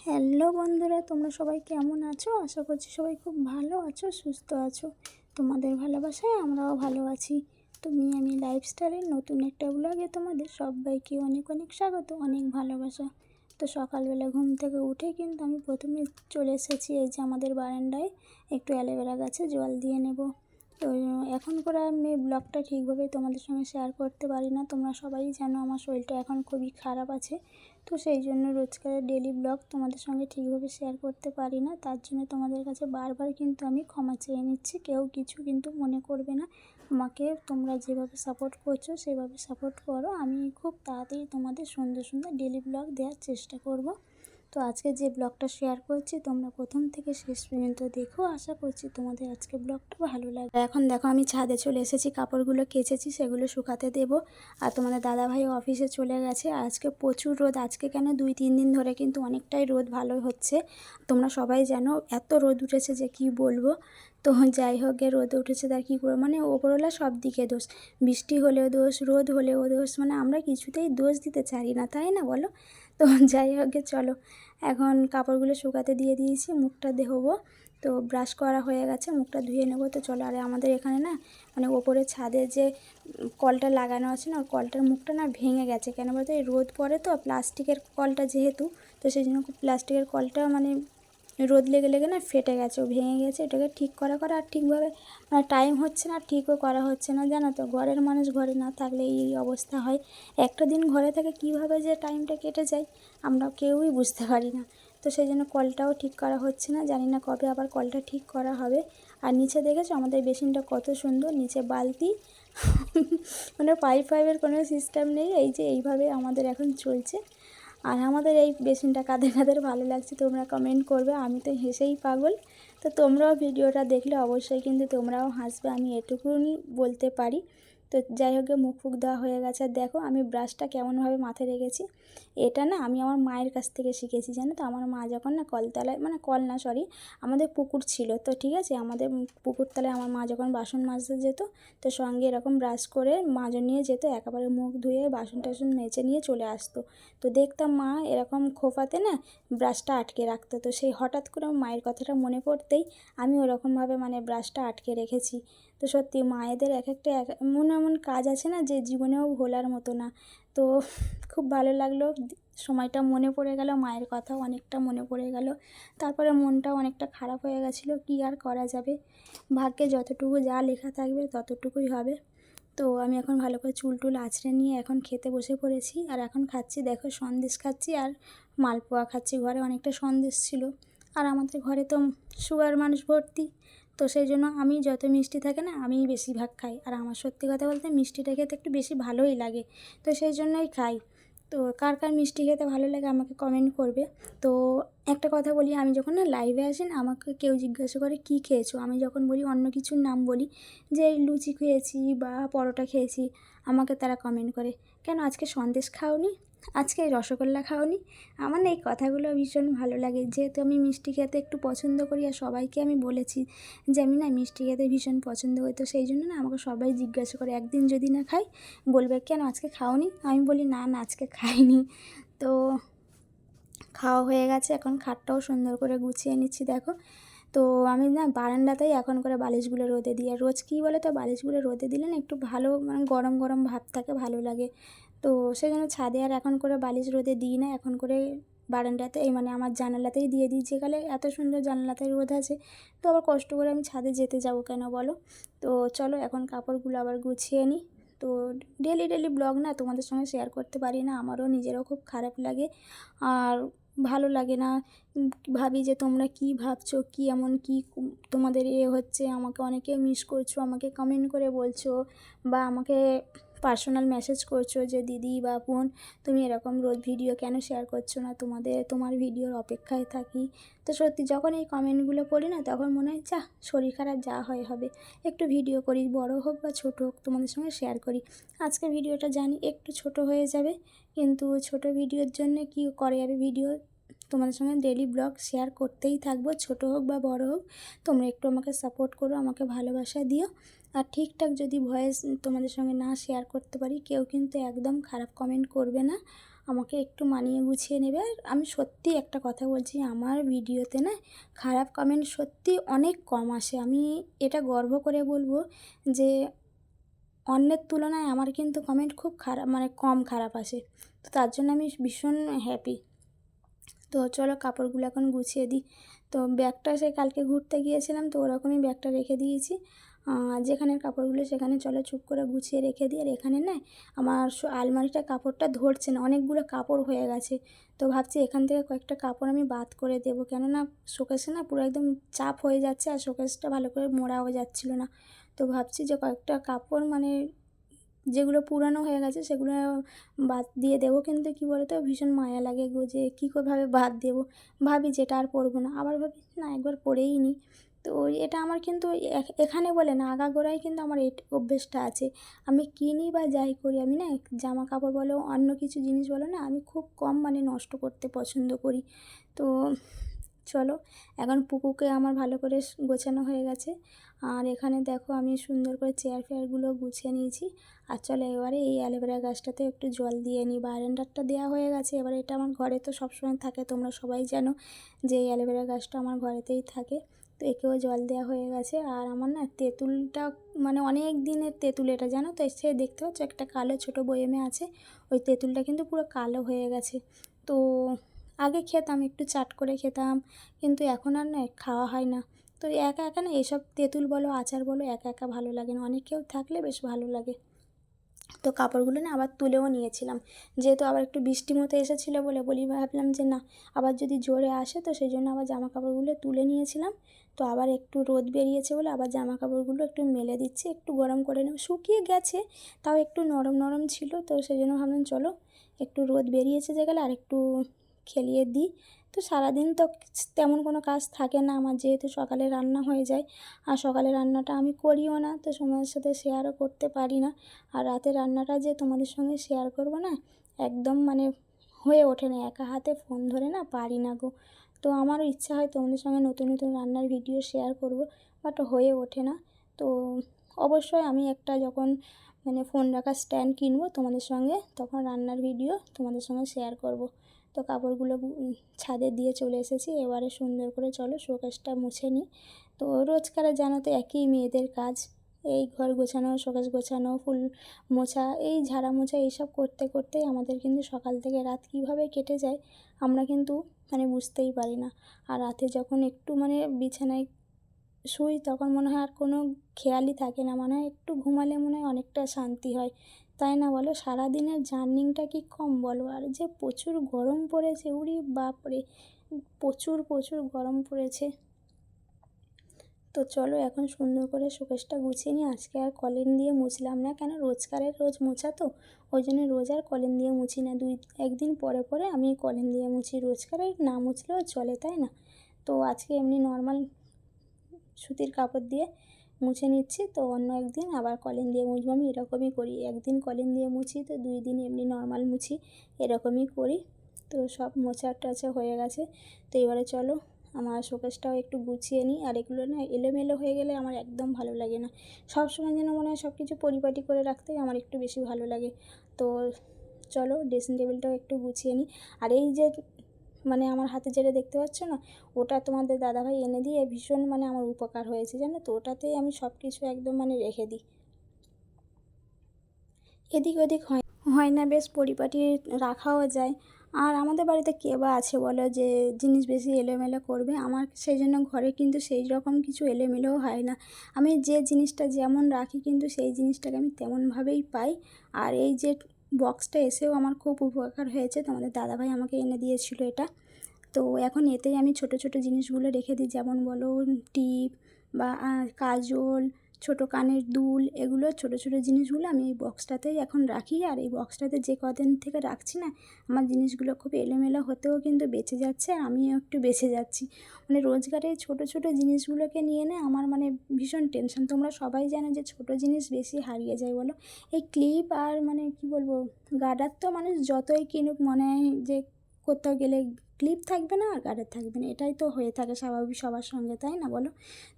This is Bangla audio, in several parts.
হ্যালো বন্ধুরা, তোমরা সবাই কেমন আছো? আশা করছি সবাই খুব ভালো আছো, সুস্থ আছো। তোমাদের ভালোবাসায় আমরাও ভালো আছি। আমি লাইফস্টাইলের নতুন একটা ব্লগে তোমাদের সবাইকে অনেক অনেক স্বাগত, অনেক ভালোবাসা। তো সকালবেলা ঘুম থেকে উঠে কিন্তু আমি প্রথমে চলে এসেছি এই যে আমাদের বারান্দায় একটু অ্যালোভেরা গাছে জল দিয়ে নেব। তো এখন করে আমি ব্লগটা ঠিকভাবে তোমাদের সঙ্গে শেয়ার করতে পারি না। তোমরা সবাই জানো আমার শরীরটা এখন খুবই খারাপ আছে। তো সেই জন্য রোজকারের ডেলি ব্লগ তোমাদের সঙ্গে ঠিকভাবে শেয়ার করতে পারি না। তার জন্য তোমাদের কাছে বারবার কিন্তু আমি ক্ষমা চেয়ে নিচ্ছি। কেউ কিছু কিন্তু মনে করবে না। আমাকে তোমরা যেভাবে সাপোর্ট করছো সেভাবে সাপোর্ট করো। আমি খুব তাড়াতাড়ি তোমাদের সুন্দর সুন্দর ডেলি ব্লগ দেওয়ার চেষ্টা করব। তো আজকে যে ব্লগটা শেয়ার করছি তোমরা প্রথম থেকে শেষ পর্যন্ত দেখো। আশা করছি তোমাদের আজকে ব্লগটা ভালো লাগবে। এখন দেখো আমি ছাদে চলে এসেছি, কাপড়গুলো কেচেছি, সেগুলো শুকাতে দেবো। আর তোমাদের দাদাভাই অফিসে চলে গেছে। আজকে প্রচুর রোদ, আজকে কেন 2-3 দিন ধরে কিন্তু অনেকটাই রোদ ভালো হচ্ছে। তোমরা সবাই জানো এত রোদ উঠেছে যে কি বলবো। তো যাই হোক, রোদ উঠেছে তার কী করবো, মানে ওপরওয়ালা সব দিকে দোষ। বৃষ্টি হলেও দোষ, রোদ হলেও দোষ, মানে আমরা কিছুতেই দোষ দিতে চাই না, তাই না বলো? তো যাই হোক, চলো এখন কাপড়গুলো শুকাতে দিয়ে দিয়েছি, মুখটা ধোবো। তো ব্রাশ করা হয়ে গেছে, মুখটা ধুয়ে নেবো। তো চলো, আর আমাদের এখানে না মানে ওপরে ছাদে যে কলটা লাগানো আছে না, কলটার মুখটা না ভেঙে গেছে। কেন বলতো, এই রোদ পড়ে তো, প্লাস্টিকের কলটা যেহেতু, তো সেই জন্য প্লাস্টিকের কলটা মানে রোদ লেগে লেগে না ফেটে গেছে, ও ভেঙে গেছে। এটাকে ঠিক করা আর ঠিকভাবে মানে টাইম হচ্ছে না, ঠিকও করা হচ্ছে না, জানো তো। ঘরের মানুষ ঘরে না থাকলে এই অবস্থা হয়। একটা দিন ঘরে থেকে কীভাবে যে টাইমটা কেটে যায় আমরা কেউই বুঝতে পারি না। তো সেই জন্য কলটাও ঠিক করা হচ্ছে না, জানি না কবে আবার কলটা ঠিক করা হবে। আর নিচে দেখেছো আমাদের বেসিনটা কত সুন্দর, নিচে বালতি মানে পাইপের কোনো সিস্টেম নেই। এই যে এইভাবে আমাদের এখন চলছে। আর আমাদের এই বেসিনটা কাদের কাদের ভালো লাগছে তোমরা কমেন্ট করবে, আমি তো হেসেই পাগল। তো তোমরাও ভিডিওটা দেখলে অবশ্যই কিন্তু তোমরাও হাসবে, আমি এটুকুনি বলতে পারি। তো যাই হোক, মুখ ফুক দেওয়া হয়ে গেছে। আর দেখো আমি ব্রাশটা কেমনভাবে মাথায় রেখেছি, এটা না আমি আমার মায়ের কাছ থেকে শিখেছি, জানো তো। আমার মা যখন না কলতলায়, মানে কল না সরি, আমাদের পুকুর ছিল, তো ঠিক আছে, আমাদের পুকুরতলায় আমার মা যখন বাসন মাজতে যেত, তো সঙ্গে এরকম ব্রাশ করে মাজা নিয়ে যেত, একেবারে মুখ ধুয়ে বাসন টাসন মেজে নিয়ে চলে আসতো। তো দেখতাম মা এরকম খোপাতে না ব্রাশটা আটকে রাখতো। তো সেই হঠাৎ করে আমার মায়ের কথাটা মনে পড়তেই আমি ওরকমভাবে মানে ব্রাশটা আটকে রেখেছি। তো সত্যি মায়েদের এক একটা এমন এমন কাজ আছে না যে জীবনেও ভোলার মতো না। তো খুব ভালো লাগলো, সময়টা মনে পড়ে গেল, মায়ের কথাও অনেকটা মনে পড়ে গেল। তারপরে মনটাও অনেকটা খারাপ হয়ে গেছিলো, কী আর করা যাবে, ভাগ্যে যতটুকু যা লেখা থাকবে ততটুকুই হবে। তো আমি এখন ভালো করে চুল টুল আঁচড়ে নিয়ে এখন খেতে বসে পড়েছি। আর এখন খাচ্ছি, দেখো সন্দেশ খাচ্ছি আর মালপোয়া খাচ্ছি। ঘরে অনেকটা সন্দেশ ছিল, আর আমাদের ঘরে তো সুগার মানুষ ভর্তি। তো সেই জন্য আমি যত মিষ্টি থাকে না আমিই বেশিরভাগ খাই। আর আমার সত্যি কথা বলতে মিষ্টিটা খেতে একটু বেশি ভালোই লাগে, তো সেই জন্যই খাই। তো কার কার মিষ্টি খেতে ভালো লাগে আমাকে কমেন্ট করবে। তো একটা কথা বলি, আমি যখন না লাইভে আসি না, আমাকে কেউ জিজ্ঞাসা করে কী খেয়েছো, আমি যখন বলি অন্য কিছুর নাম বলি, যে লুচি খেয়েছি বা পরোটা খেয়েছি, আমাকে তারা কমেন্ট করে কেন আজকে সন্দেশ খাওনি, আজকে রসগোল্লা খাওনি। আমার না এই কথাগুলো ভীষণ ভালো লাগে, যেহেতু আমি মিষ্টি খেতে একটু পছন্দ করি। আর সবাইকে আমি বলেছি যে আমি না মিষ্টি খেতে ভীষণ পছন্দ করি। তো সেই জন্য না আমাকে সবাই জিজ্ঞাসা করে, একদিন যদি না খাই বলবে কেন আজকে খাওনি। আমি বলি না না আজকে খাইনি। তো খাওয়া হয়ে গেছে, এখন খাটটাও সুন্দর করে গুছিয়ে নিচ্ছি, দেখো। তো আমি না বারান্দাতেই এখন করে বালিশগুলো রোদে দিই। আর রোজ কী বলে তো, বালিশগুলো রোদে দিলে না একটু ভালো মানে গরম গরম ভাব থাকে, ভালো লাগে। তো সেই জন্য ছাদে আর এখন করে বালিশ রোদে দিই না, এখন করে বারান্দাতে এই মানে আমার জানালাতেই দিয়ে দিই। যেখানে এত সুন্দর জানালাতে রোদ আছে, তো আবার কষ্ট করে আমি ছাদে যেতে যাব কেন বলো। তো চলো এখন কাপড়গুলো আবার গুছিয়ে নিই। তো ডেলি ডেলি ব্লগ না তোমাদের সঙ্গে শেয়ার করতে পারি না, আমারও নিজেরও খুব খারাপ লাগে আর ভালো লাগে না। ভাবি যে তোমরা কি ভাবছো, কি এমন কি তোমাদের হচ্ছে, আমাকে অনেকে মিস করছো, আমাকে কমেন্ট করে বলছো বা আমাকে পার্সোনাল মেসেজ করছো যে দিদি বা বোন তুমি এরকম রোজ ভিডিও কেন শেয়ার করছো না, তোমার ভিডিওর অপেক্ষায় থাকি। তো সত্যি যখন এই কমেন্টগুলো পড়ি না, তখন মনে হয় যা শরীর খারাপ যা হয় হবে, একটু ভিডিও করি, বড় হোক বা ছোট হোক তোমাদের সঙ্গে শেয়ার করি। আজকে ভিডিওটা জানি একটু ছোট হয়ে যাবে, কিন্তু ছোট ভিডিওর জন্য কি করে যাবে, ভিডিও তোমাদের সঙ্গে ডেলি ব্লগ শেয়ার করতেই থাকবো, ছোট হোক বা বড় হোক। তোমরা একটু আমাকে সাপোর্ট করো, আমাকে ভালোবাসা দিও। আর ঠিকঠাক যদি ভয়েস তোমাদের সঙ্গে না শেয়ার করতে পারি, কেউ কিন্তু একদম খারাপ কমেন্ট করবে না। আমাকে একটু মানিয়ে গুছিয়ে নেবে। আর আমি সত্যি একটা কথা বলছি, আমার ভিডিওতে না খারাপ কমেন্ট সত্যি অনেক কম আসে। আমি এটা গর্ব করে বলবো যে অন্যের তুলনায় আমার কিন্তু কমেন্ট খুব খারাপ, মানে কম খারাপ আসে। তো তার জন্য আমি ভীষণ হ্যাপি। তো চলো কাপড়গুলো এখন গুছিয়ে দিই। তো ব্যাগটা সেই কালকে ঘুরতে গিয়েছিলাম, তো ওরকমই ব্যাগটা রেখে দিয়েছি। যেখানের কাপড়গুলো সেখানে চলো চুপ করে গুছিয়ে রেখে দিই। আর এখানে না আমার আলমারিটা কাপড়টা ধরছে না, অনেকগুলো কাপড় হয়ে গেছে। তো ভাবছি এখান থেকে কয়েকটা কাপড় আমি বাদ করে দেবো, কেননা শোকেসে না পুরো একদম চাপ হয়ে যাচ্ছে আর শোকেসটা ভালো করে মোড়াও যাচ্ছিল না। তো ভাবছি যে কয়েকটা কাপড় মানে যেগুলো পুরানো হয়ে গেছে সেগুলো বাদ দিয়ে দেবো। কিন্তু কী বলো তো, ভীষণ মায়া লাগে গো যে কী ভাবে বাদ দেবো। ভাবি যেটা আর পরবো না, আবার ভাবি না একবার পরেই নিই। তো এটা আমার কিন্তু এখানে বলে না, আগাগোড়াই কিন্তু আমার এই অভ্যেসটা আছে। আমি কিনি বা যাই করি, আমি না জামা কাপড় বলো অন্য কিছু জিনিস বলো না, আমি খুব কম মানে নষ্ট করতে পছন্দ করি। তো চলো এখন পুকুকে আমার ভালো করে গোছানো হয়ে গেছে। আর এখানে দেখো আমি সুন্দর করে চেয়ার ফেয়ারগুলো গুছিয়ে নিয়েছি। আর চলো এবারে এই অ্যালোভেরা গাছটাতে একটু জল দিয়ে নিই। বারান্দারটা দেওয়া হয়ে গেছে, এবারে এটা আমার ঘরে তো সবসময় থাকে, তোমরা সবাই জানো যে এই অ্যালোভেরা গাছটা আমার ঘরেতেই থাকে। তো একেও জল দেওয়া হয়ে গেছে। আর আমার না তেঁতুলটা মানে অনেক দিনের তেঁতুল, এটা জানো তো, সে দেখতে পাচ্ছ একটা কালো ছোটো বয়েমে আছে, ওই তেঁতুলটা কিন্তু পুরো কালো হয়ে গেছে। তো আগে খেতাম, একটু চাট করে খেতাম, কিন্তু এখন আর না খাওয়া হয় না। তো একা একা না এসব তেঁতুল বলো আচার বলো একা একা ভালো লাগে না, অনেক কেউ থাকলে বেশ ভালো লাগে। তো কাপড়গুলো না আবার তুলেও নিয়েছিলাম, যেহেতু আবার একটু বৃষ্টি মতো এসেছিলো বলে ভাবলাম যে না আবার যদি জোরে আসে, তো সেই জন্য আবার জামা কাপড়গুলো তুলে নিয়েছিলাম। তো আবার একটু রোদ বেরিয়েছে বলে আবার জামা কাপড়গুলো একটু মেলে দিচ্ছি, একটু গরম করে নেব। শুকিয়ে গেছে, তাও একটু নরম নরম ছিল, তো সেই জন্য ভাবলাম চলো একটু রোদ বেরিয়েছে যে গেলে আর একটু খেলিয়ে দিই। তো সারাদিন তো তেমন কোনো কাজ থাকে না আমার, যেহেতু সকালে রান্না হয়ে যায়। আর সকালে রান্নাটা আমি করিও না, তো সময়ের সাথে শেয়ারও করতে পারি না। আর রাতের রান্নাটা যে তোমাদের সঙ্গে শেয়ার করব না, একদম মানে হয়ে ওঠে না, একা হাতে ফোন ধরে না পারি না গো। তো আমারও ইচ্ছা হয় তোমাদের সঙ্গে নতুন নতুন রান্নার ভিডিও শেয়ার করব, বাট হয়ে ওঠে না। তো অবশ্যই আমি একটা যখন মানে ফোন রাখার স্ট্যান্ড কিনবো তোমাদের সঙ্গে, তখন রান্নার ভিডিও তোমাদের সঙ্গে শেয়ার করব। তো কাপড়গুলো ছাদে দিয়ে চলে এসেছি, এবারে সুন্দর করে চলো শোকেসটা মুছে নিই। তো রোজকার জানো তো একই মেয়েদের কাজ, এই ঘর গোছানো, শোকেস গোছানো, ফুল মোছা, এই ঝাড়া মোছা, এইসব করতে করতেই আমাদের কিন্তু সকাল থেকে রাত কীভাবে কেটে যায় আমরা কিন্তু মানে বুঝতেই পারি না। আর রাতে যখন একটু মানে বিছানায় শুই তখন মনে হয় আর কোনো খেয়ালই থাকে না, মনে হয় একটু ঘুমালে মনে হয় অনেকটা শান্তি হয়, তাই না বলো? সারাদিনের জার্নিংটা কি কম বলো? আর যে প্রচুর গরম পড়েছে, উরি বাপরে, প্রচুর প্রচুর গরম পড়েছে। তো চলো এখন সুন্দর করে শোকেসটা গুছিয়ে নিই। আজকে আর কলিন দিয়ে মুছলাম না, কেন রোজকারের রোজ মোছা তো, ওই জন্য রোজ আর কলিন দিয়ে মুছি না, একদিন পরে পরে আমি কলিন দিয়ে মুছি, রোজকারের না মুছলেও চলে, তাই না? তো আজকে এমনি নর্মাল সুতির কাপড় দিয়ে মুছে নিচ্ছি, তো অন্য একদিন আবার কলিন দিয়ে মুছবো। আমি এরকমই করি, একদিন কলিন দিয়ে মুছি তো 2 দিন এমনি নর্মাল মুছি, এরকমই করি। তো সব মোছা টোছা হয়ে গেছে। তো এবারে চলো আমার শোকেসটাও একটু গুছিয়ে নিই। আর এগুলো না এলোমেলো হয়ে গেলে আমার একদম ভালো লাগে না, সবসময় যেন মনে হয় সব কিছু পরিপাটি করে রাখতেই আমার একটু বেশি ভালো লাগে। তো চলো ড্রেসিং টেবিলটাও একটু গুছিয়ে নিই। আর এই যে মানে আমার হাতে যেটা দেখতে পাচ্ছ না, ওটা তোমাদের দাদাভাই এনে দিয়ে ভীষণ মানে আমার উপকার হয়েছে জানো তো, ওটাতেই আমি সব কিছু একদম মানে রেখে দিই, এদিক ওদিক হয় না, বেশ পরিপাটি রাখাও যায়। আর আমাদের বাড়িতে কে বা আছে বলো যে জিনিস বেশি এলোমেলো করবে, আমার সেই জন্য ঘরে কিন্তু সেই রকম কিছু এলোমেলোও হয় না। আমি যে জিনিসটা যেমন রাখি কিন্তু সেই জিনিসটাকে আমি তেমনভাবেই পাই। আর এই যে বক্সটা এসেও আমার খুব উপকার হয়েছে, তোমাদের দাদাভাই আমাকে এনে দিয়েছিল এটা। তো এখন এতেই আমি ছোট ছোট জিনিসগুলো রেখে দিই, যেমন বলো টিপ বা কাজল, ছোটো কানের দুল, এগুলো ছোট ছোট জিনিসগুলো আমি এই বক্সটাতেই এখন রাখি। আর এই বক্সটাতে যে কদিন থেকে রাখছি না, আমার জিনিসগুলো খুব এলোমেলো হতেও কিন্তু বেঁচে যাচ্ছে, আর আমিও একটু বেঁচে যাচ্ছি। মানে রোজগারে ছোট ছোট জিনিসগুলোকে নিয়ে না আমার মানে ভীষণ টেনশন। তোমরা সবাই জানো যে ছোট জিনিস বেশি হারিয়ে যায় বলো, এই ক্লিপ আর মানে কি বলবো, গার্ডার তো মানুষ যতই কিনুক মনে হয় যে কোথাও গেলে ক্লিপ থাকবে না আর গার্ডার থাকবে না, এটাই তো হয়ে থাকে স্বাভাবিক সবার সঙ্গে, তাই না বলো?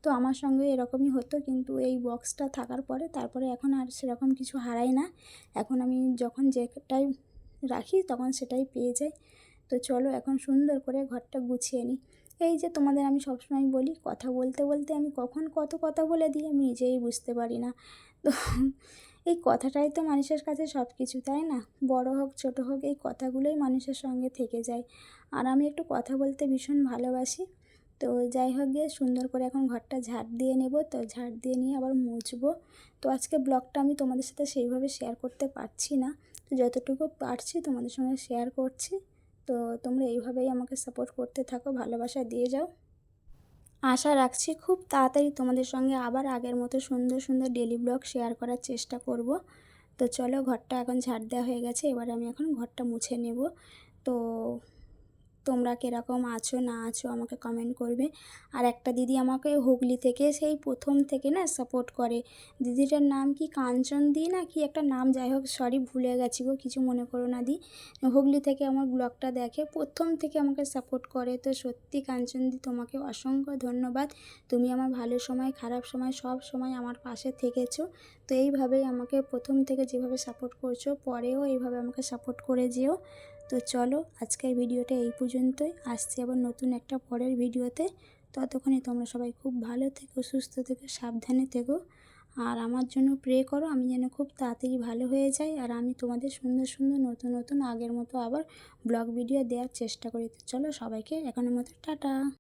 তো আমার সঙ্গে এরকমই হতো, কিন্তু এই বক্সটা থাকার পরে তারপরে এখন আর সেরকম কিছু হারাই না। এখন আমি যখন যেটাই রাখি তখন সেটাই পেয়ে যাই। তো চলো এখন সুন্দর করে ঘরটা গুছিয়ে নিই। এই যে তোমাদের আমি সবসময় বলি, কথা বলতে বলতে আমি কখন কত কথা বলে দিই আমি নিজেই বুঝতে পারি না। তো এই কথাটাই তো মানুষের কাছে সব কিছু, তাই না? বড় হোক ছোট হোক এই কথাগুলোই মানুষের সঙ্গে থেকে যায়। আর আমি একটু কথা বলতে ভীষণ ভালোবাসি। তো যাই হোক গিয়ে সুন্দর করে এখন ঘরটা ঝাড় দিয়ে নেব। তো ঝাড় দিয়ে নিয়ে আবার মুছবো। তো আজকে ব্লগটা আমি তোমাদের সাথে সেইভাবে শেয়ার করতে পারছি না, তো যতটুকু পারছি তোমাদের সঙ্গে শেয়ার করছি। তো তোমরা এইভাবেই আমাকে সাপোর্ট করতে থাকো, ভালোবাসা দিয়ে যাও। আশা রাখছি খুব তাড়াতাড়ি তোমাদের সঙ্গে আবার আগের মতো সুন্দর সুন্দর ডেলি ব্লগ শেয়ার করার চেষ্টা করব। তো চলো ঘরটা এখন ঝাড় দেওয়া হয়ে গেছে, এবার আমি এখন ঘরটা মুছে নেব। তো তোমরা কীরকম আছো না আছো আমাকে কমেন্ট করবে। আর একটা দিদি আমাকে হুগলি থেকে সেই প্রথম থেকে না সাপোর্ট করে। দিদিটার নাম কি কাঞ্চন দি না কি একটা নাম, যাই হোক সরি ভুলে গেছি গো, কিছু মনে করো না দি। হুগলি থেকে আমার ব্লগটা দেখে প্রথম থেকে আমাকে সাপোর্ট করে। তো সত্যি কাঞ্চন দি তোমাকে অসংখ্য ধন্যবাদ। তুমি আমার ভালো সময় খারাপ সময় সব সময় আমার পাশে থেকেছো। তো এইভাবেই আমাকে প্রথম থেকে যেভাবে সাপোর্ট করছো পরেও এইভাবে আমাকে সাপোর্ট করে যেও। তো চলো আজকের ভিডিওটা এই পর্যন্তই, আসছি আবার নতুন একটা পরের ভিডিওতে। ততক্ষণে তোমরা সবাই খুব ভালো থেকো, সুস্থ থেকো, সাবধানে থেকো। আর আমার জন্য প্রে করো আমি যেন খুব তাড়াতাড়ি ভালো হয়ে যাই, আর আমি তোমাদের সুন্দর সুন্দর নতুন নতুন আগের মতো আবার ব্লগ ভিডিও দেওয়ার চেষ্টা করি। তো চলো সবাইকে এখনের মতো টাটা।